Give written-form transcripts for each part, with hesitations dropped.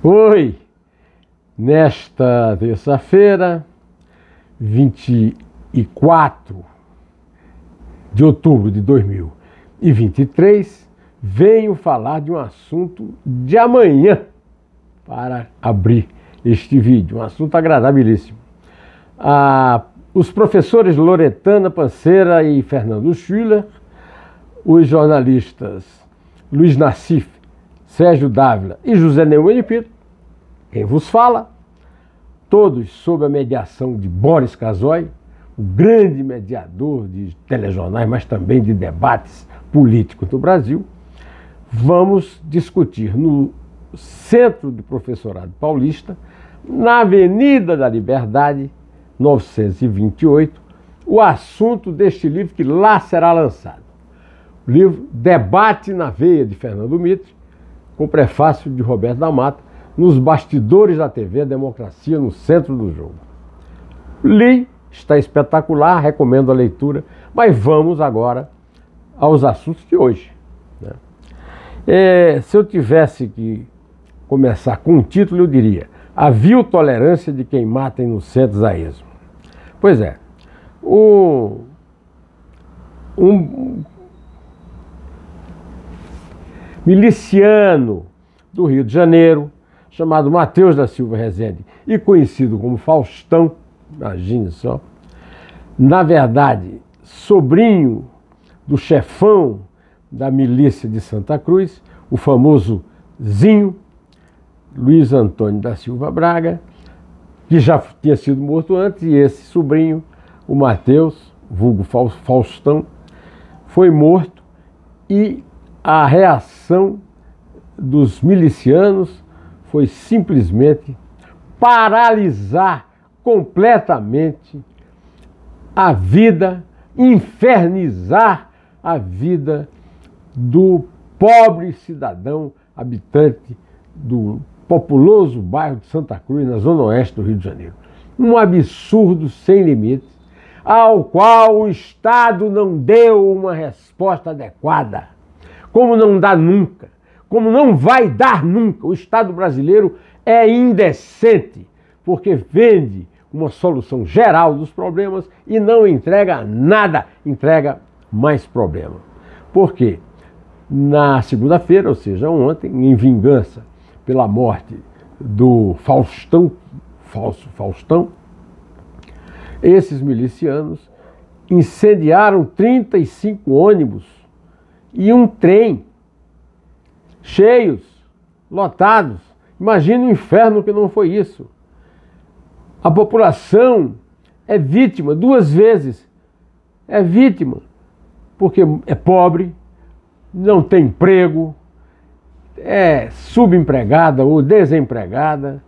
Oi! Nesta terça-feira, 24 de outubro de 2023, venho falar de um assunto de amanhã para abrir este vídeo, um assunto agradabilíssimo. Os professores Loretana Panseira e Fernando Schüller, os jornalistas Luiz Nassif, Sérgio Dávila e José Neumann de Pinto, quem vos fala, todos sob a mediação de Boris Casoy, o grande mediador de telejornais, mas também de debates políticos do Brasil, vamos discutir no Centro de Professorado Paulista, na Avenida da Liberdade, 928, o assunto deste livro que lá será lançado. O livro Debate na Veia, de Fernando Mitre, com prefácio de Roberto da Mata, nos bastidores da TV, a democracia no centro do jogo. Li, está espetacular, recomendo a leitura, mas vamos agora aos assuntos de hoje. Se eu tivesse que começar com um título, eu diria: A vil tolerância de quem mata inocentes a esmo. Pois é, um miliciano do Rio de Janeiro, chamado Matheus da Silva Rezende e conhecido como Faustão, imagine só, na verdade, sobrinho do chefão da milícia de Santa Cruz, o famoso Zinho, Luiz Antônio da Silva Braga, que já tinha sido morto antes, e esse sobrinho, o Matheus, vulgo Faustão, foi morto, e a reação dos milicianos foi simplesmente paralisar completamente a vida, infernizar a vida do pobre cidadão habitante do populoso bairro de Santa Cruz, na zona oeste do Rio de Janeiro. Um absurdo sem limites, ao qual o Estado não deu uma resposta adequada, como não dá nunca, como não vai dar nunca. O Estado brasileiro é indecente, porque vende uma solução geral dos problemas e não entrega nada, entrega mais problema. Por quê? Na segunda-feira, ou seja, ontem, em vingança pela morte do Faustão, falso Faustão, esses milicianos incendiaram 35 ônibus e um trem, cheios, lotados. Imagine o inferno que não foi isso. A população é vítima duas vezes. É vítima porque é pobre, não tem emprego, é subempregada ou desempregada,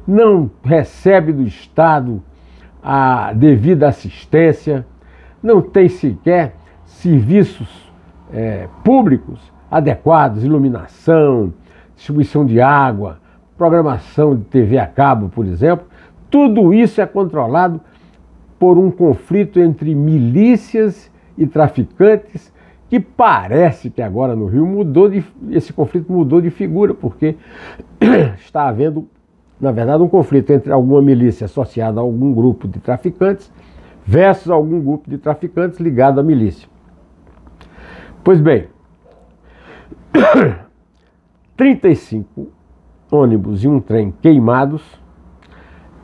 não recebe do Estado a devida assistência, não tem sequer serviços públicos adequados, iluminação, distribuição de água, programação de TV a cabo, por exemplo. Tudo isso é controlado por um conflito entre milícias e traficantes, que parece que agora no Rio esse conflito mudou de figura, porque está havendo, na verdade, um conflito entre alguma milícia associada a algum grupo de traficantes versus algum grupo de traficantes ligado à milícia. Pois bem, 35 ônibus e um trem queimados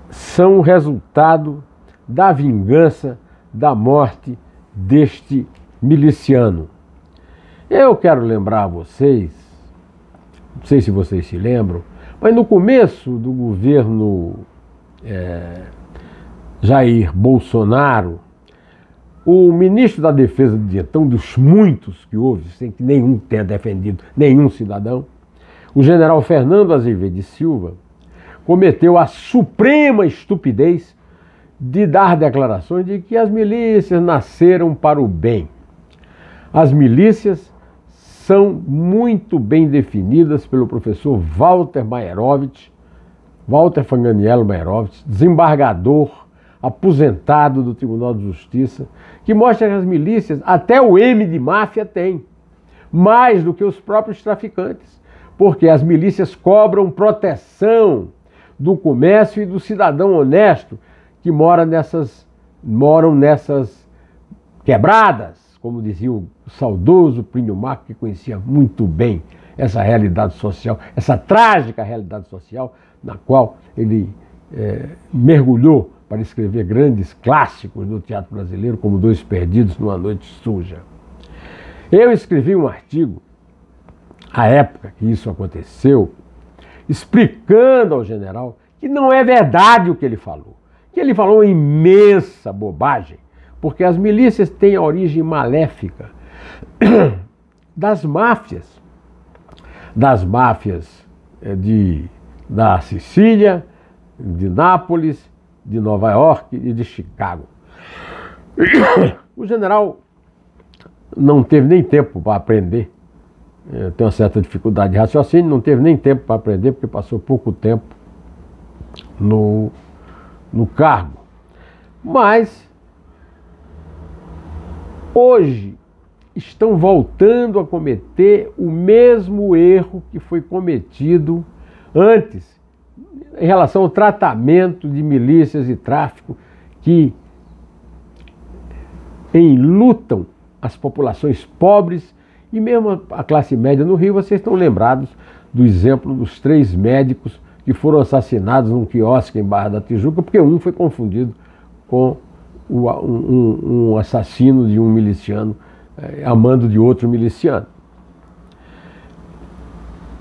são o resultado da vingança da morte deste miliciano. Eu quero lembrar a vocês, não sei se vocês se lembram, mas no começo do governo Jair Bolsonaro, o ministro da Defesa de então, dos muitos que houve, sem que nenhum tenha defendido nenhum cidadão, o general Fernando Azevedo de Silva, cometeu a suprema estupidez de dar declarações de que as milícias nasceram para o bem. As milícias são muito bem definidas pelo professor Walter Fanganiello Mairovitch, desembargador aposentado do Tribunal de Justiça, que mostra que as milícias, até o M de máfia tem, mais do que os próprios traficantes, porque as milícias cobram proteção do comércio e do cidadão honesto que moram nessas quebradas, como dizia o saudoso Plínio Marcos, que conhecia muito bem essa realidade social, essa trágica realidade social na qual ele mergulhou para escrever grandes clássicos do teatro brasileiro, como Dois Perdidos numa Noite Suja. Eu escrevi um artigo, à época que isso aconteceu, explicando ao general que não é verdade o que ele falou, que ele falou uma imensa bobagem, porque as milícias têm a origem maléfica das máfias da Sicília, de Nápoles, de Nova York e de Chicago. O general não teve nem tempo para aprender, tem uma certa dificuldade de raciocínio, não teve nem tempo para aprender porque passou pouco tempo no cargo. Mas hoje estão voltando a cometer o mesmo erro que foi cometido antes em relação ao tratamento de milícias e tráfico que enlutam as populações pobres e mesmo a classe média no Rio. Vocês estão lembrados do exemplo dos 3 médicos que foram assassinados num quiosque em Barra da Tijuca, porque um foi confundido com um assassino de um miliciano, amando de outro miliciano.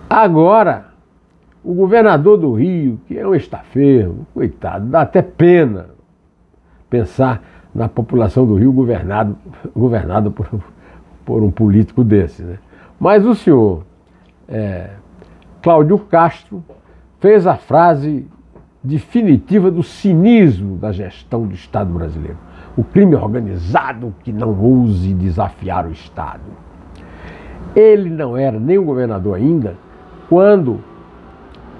Agora, o governador do Rio, que é um estafermo, coitado, dá até pena pensar na população do Rio governada por um político desse, né? Mas o senhor Cláudio Castro fez a frase definitiva do cinismo da gestão do Estado brasileiro. O crime organizado que não ouse desafiar o Estado. Ele não era nem o governador ainda quando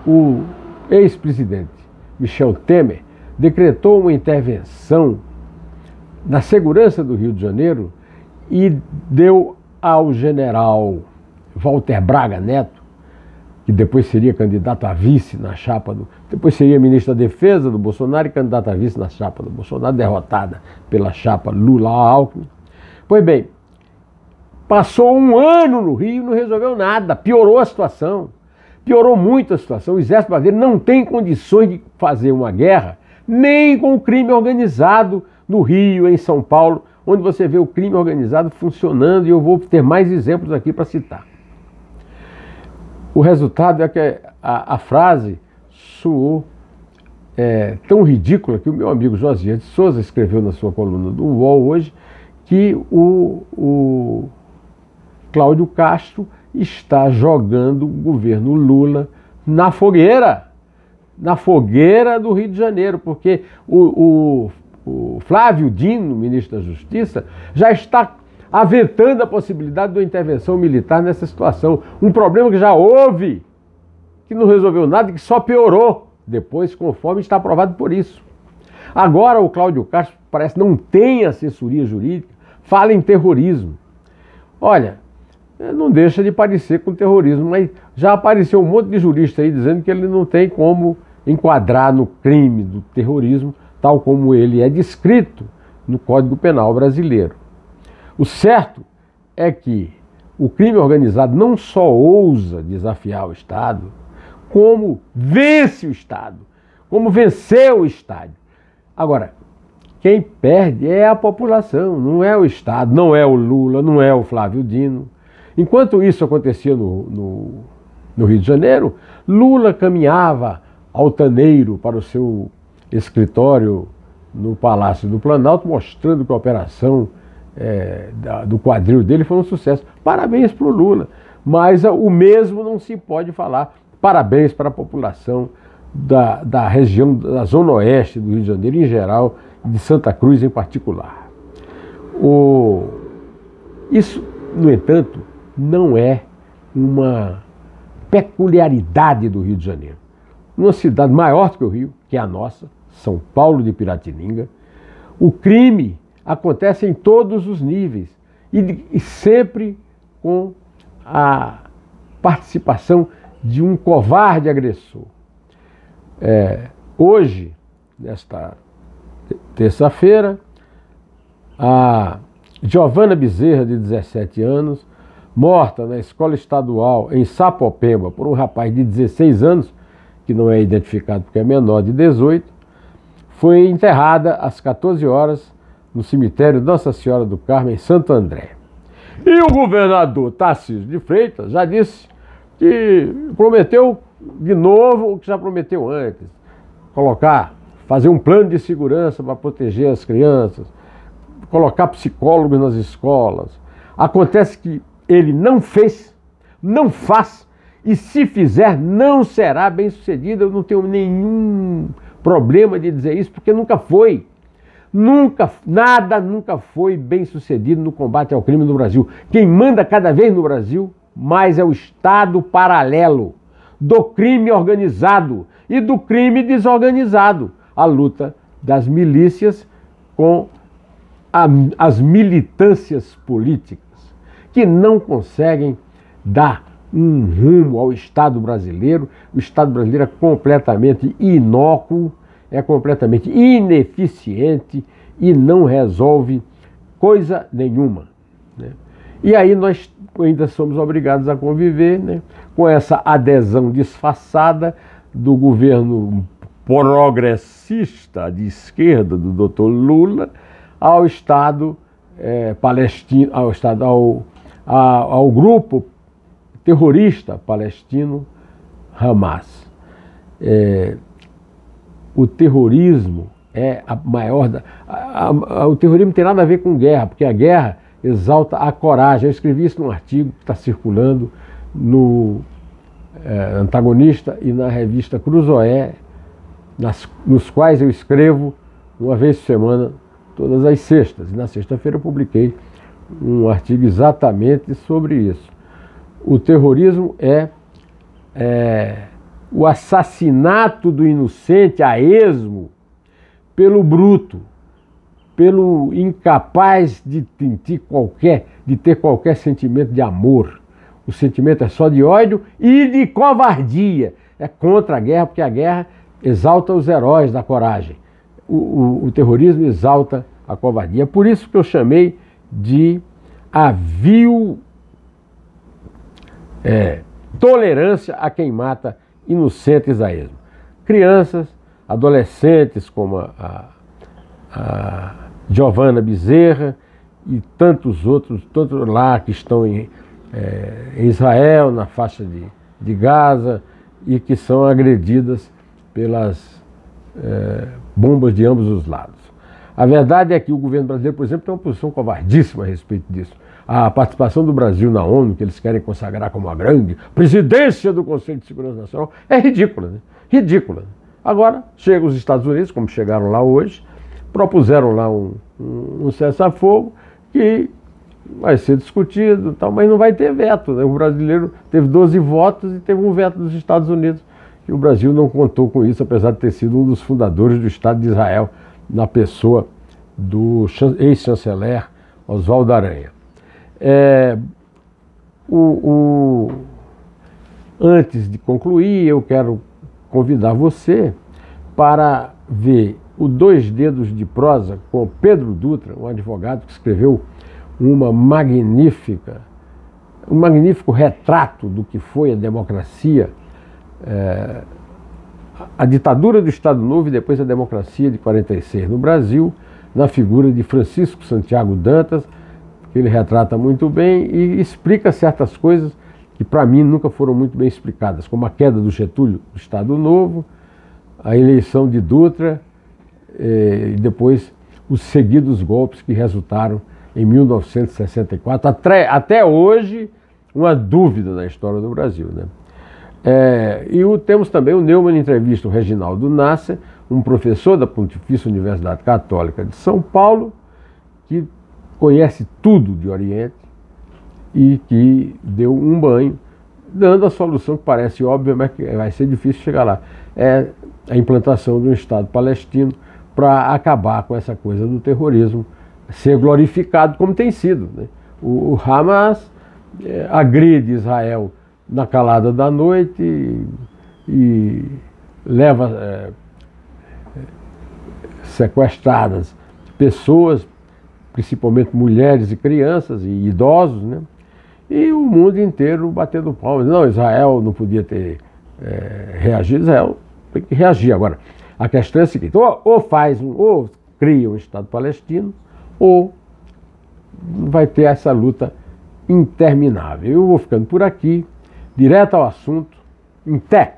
o ex-presidente Michel Temer decretou uma intervenção na segurança do Rio de Janeiro e deu ao general Walter Braga Neto, que depois seria candidato a vice na chapa depois seria ministro da Defesa do Bolsonaro e candidato a vice na chapa do Bolsonaro, derrotada pela chapa Lula-Alckmin. Pois bem, passou um ano no Rio e não resolveu nada, piorou a situação. Piorou muito a situação. O Exército Brasileiro não tem condições de fazer uma guerra nem com o crime organizado no Rio, em São Paulo, onde você vê o crime organizado funcionando, e eu vou ter mais exemplos aqui para citar. O resultado é que a frase soou tão ridícula que o meu amigo Josias de Souza escreveu na sua coluna do UOL hoje que o Cláudio Castro está jogando o governo Lula na fogueira do Rio de Janeiro, porque o Flávio Dino, ministro da Justiça, já está aventando a possibilidade de uma intervenção militar nessa situação. Um problema que já houve, que não resolveu nada e que só piorou depois, conforme está aprovado por isso. Agora o Cláudio Castro parece não tem assessoria jurídica, fala em terrorismo. Olha, não deixa de parecer com terrorismo, mas já apareceu um monte de jurista aí dizendo que ele não tem como enquadrar no crime do terrorismo, tal como ele é descrito no Código Penal brasileiro. O certo é que o crime organizado não só ousa desafiar o Estado, como vence o Estado, como venceu o Estado. Agora, quem perde é a população, não é o Estado, não é o Lula, não é o Flávio Dino. Enquanto isso acontecia no Rio de Janeiro, Lula caminhava altaneiro para o seu escritório no Palácio do Planalto, mostrando que a operação do quadril dele foi um sucesso. Parabéns para o Lula, mas o mesmo não se pode falar. Parabéns para a população da região, da zona oeste do Rio de Janeiro em geral, de Santa Cruz em particular. Isso, no entanto, não é uma peculiaridade do Rio de Janeiro. Numa cidade maior do que o Rio, que é a nossa, São Paulo de Piratininga, o crime acontece em todos os níveis e sempre com a participação de um covarde agressor. Hoje, nesta terça-feira, a Giovana Bezerra, de 17 anos, morta na escola estadual em Sapopemba por um rapaz de 16 anos, que não é identificado porque é menor de 18, foi enterrada às 14 horas no cemitério Nossa Senhora do Carmo, em Santo André. E o governador Tarcísio de Freitas já disse que prometeu de novo o que já prometeu antes, fazer um plano de segurança para proteger as crianças, colocar psicólogos nas escolas. Acontece que ele não fez, não faz, e se fizer não será bem sucedido. Eu não tenho nenhum problema de dizer isso, porque nunca foi. Nada nunca foi bem sucedido no combate ao crime no Brasil. Quem manda cada vez no Brasil mais é o Estado paralelo do crime organizado e do crime desorganizado. A luta das milícias com as militâncias políticas, que não conseguem dar um rumo ao Estado brasileiro. O Estado brasileiro é completamente inócuo, é completamente ineficiente e não resolve coisa nenhuma, né? E aí nós ainda somos obrigados a conviver, né, com essa adesão disfarçada do governo progressista de esquerda do Dr. Lula ao Estado palestino, ao grupo terrorista palestino Hamas. O terrorismo é a maior... O terrorismo não tem nada a ver com guerra, porque a guerra exalta a coragem. Eu escrevi isso num artigo que está circulando no Antagonista e na revista Cruzoé, nos quais eu escrevo uma vez por semana, todas as sextas. E na sexta-feira eu publiquei um artigo exatamente sobre isso. O terrorismo é o assassinato do inocente a esmo pelo bruto, pelo incapaz de ter qualquer sentimento de amor. O sentimento é só de ódio e de covardia. É contra a guerra, porque a guerra exalta os heróis da coragem. O terrorismo exalta a covardia. É por isso que eu chamei de a vil tolerância a quem mata inocentes a esmo. Crianças, adolescentes como a Giovana Bezerra e tantos outros lá que estão em Israel, na faixa de Gaza, e que são agredidas pelas bombas de ambos os lados. A verdade é que o governo brasileiro, por exemplo, tem uma posição covardíssima a respeito disso. A participação do Brasil na ONU, que eles querem consagrar como a grande presidência do Conselho de Segurança Nacional, é ridícula, né? Ridícula. Agora, chegam os Estados Unidos, como chegaram lá hoje, propuseram lá um cessar-fogo que vai ser discutido, tal, mas não vai ter veto, né? O brasileiro teve 12 votos e teve um veto dos Estados Unidos, e o Brasil não contou com isso, apesar de ter sido um dos fundadores do Estado de Israel, na pessoa do ex-chanceler Oswaldo Aranha. Antes de concluir, eu quero convidar você para ver o Dois Dedos de Prosa com Pedro Dutra, um advogado que escreveu um magnífico retrato do que foi a democracia, a ditadura do Estado Novo e depois a democracia de 46 no Brasil, na figura de Francisco Santiago Dantas, que ele retrata muito bem e explica certas coisas que para mim nunca foram muito bem explicadas, como a queda do Getúlio do Estado Novo, a eleição de Dutra e depois os seguidos golpes que resultaram em 1964, até hoje uma dúvida na história do Brasil, né? Temos também o Neumann entrevista o Reginaldo Nasser, um professor da Pontifícia Universidade Católica de São Paulo, que conhece tudo de Oriente e que deu um banho, dando a solução que parece óbvia, mas que vai ser difícil chegar lá. É a implantação de um Estado palestino para acabar com essa coisa do terrorismo, ser glorificado como tem sido, né? O Hamas agride Israel na calada da noite e leva sequestradas pessoas, principalmente mulheres e crianças e idosos, né? E o mundo inteiro batendo palmas. Não, Israel não podia ter reagido. Israel tem que reagir. Agora, a questão é a seguinte: ou cria um Estado palestino, ou vai ter essa luta interminável. Eu vou ficando por aqui, direto ao assunto, em té.